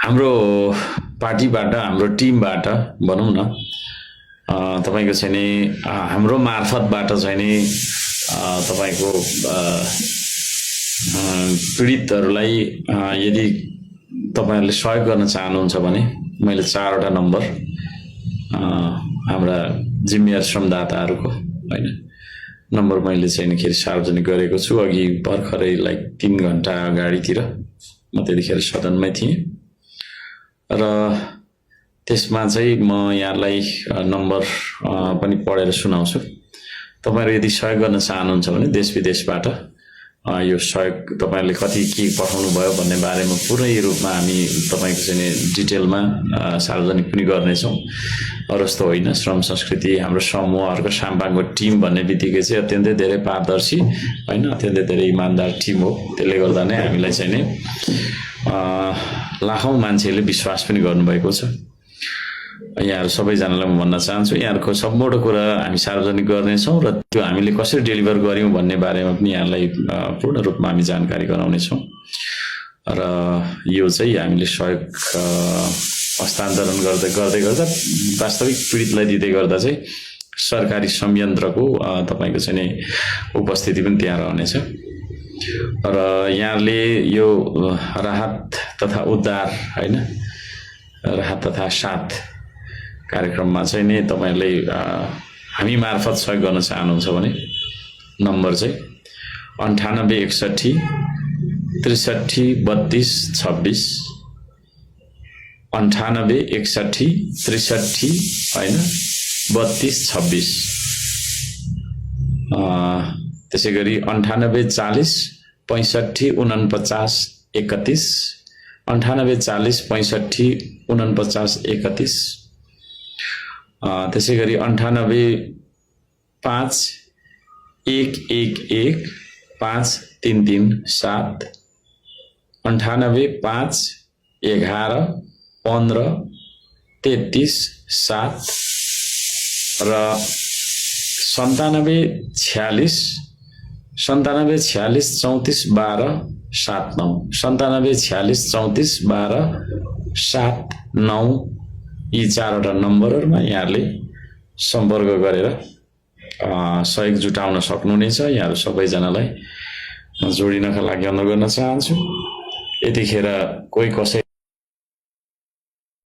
हाम्रो पार्टीबाट हाम्रो टिमबाट भनौँ न तपाईको चाहिँ नि हाम्रो मार्फतबाट चाहिँ नि तपाईको पीडितहरूलाई यदि तपाईहरुले सहयोग गर्न चाहनुहुन्छ भने मैले 4 वटा नम्बर हाम्रा जिम्मेवार श्रमदाताहरूको हैन नम्बर मैले चाहिँ नि खेरि सार्वजनिक गरेको छु। अघि भर्खरै लाइक 3 घण्टा अगाडितिर म त्यतिखेर सदनमै थिएँ र त्यसमा चाहिँ म यहाँलाई नम्बर पनि पढेर सुनाउँछु। तपाईहरु यदि सहयोग गर्न चाहनुहुन्छ भने देश विदेशबाट यो सहयोग तपाईहरुले कति के पठाउनु भयो भन्ने बारेमा पुरै रूपमा हामी तपाईको चाहिँ डिटेलमा सार्वजनिक पनि गर्ने छौं। अरु जस्तो होइन, श्रम संस्कृति हाम्रो समूहहरुको साम्पाङको टिम भन्ने बित्तिकै चाहिँ अत्यन्तै धेरै पारदर्शी हैन, अत्यन्तै धेरै इमानदार टिम हो। त्यसले गर्दा नै हामीलाई चाहिँ नि लाखौं मान्छेले विश्वास पनि गर्नुभएको छ। यहाँहरु सबैजनालाई म भन्न चाहन्छु, यहाँहरुको सम्पूर्ण कुरा हामी सार्वजनिक गर्नेछौं र त्यो हामीले कसरी डेलिभर गर्यौं भन्ने बारेमा पनि यहाँलाई पूर्ण रूपमा हामी जानकारी गराउने छौं। र यो चाहिँ हामीले सहयोग हस्तान्तरण गर्दै गर्दा वास्तविक पीडितलाई दिँदै गर्दा चाहिँ सरकारी संयन्त्रको तपाईको चाहिँ नि उपस्थिति पनि त्यहाँ रहनेछ। र यहाँले यो राहत तथा उद्धार हैन, राहत तथा साथ कार्यक्रममा चाहिँ नि तपाईहरुले हामी मार्फत सहयोग गर्न चाहनुहुन्छ भने नम्बर चाहिँ 9861 63 32 26 9861 63 हैन 32 26 त्यसैगरी 9840 65 49 31 9840 65 49 31 त्यसैगरी 98 111 5337 98 11 15 33 7 र 97 46 34 34 12 79 97 46 34 12 79 यी 4 वटा नम्बरहरुमा यहाँले सम्पर्क गरेर सहयोग जुटाउन सक्नुहुनेछ। यहाँहरु सबैजनालाई जोडिनका लागि अनुरोध गर्न चाहन्छु। यतिखेर कोही कसै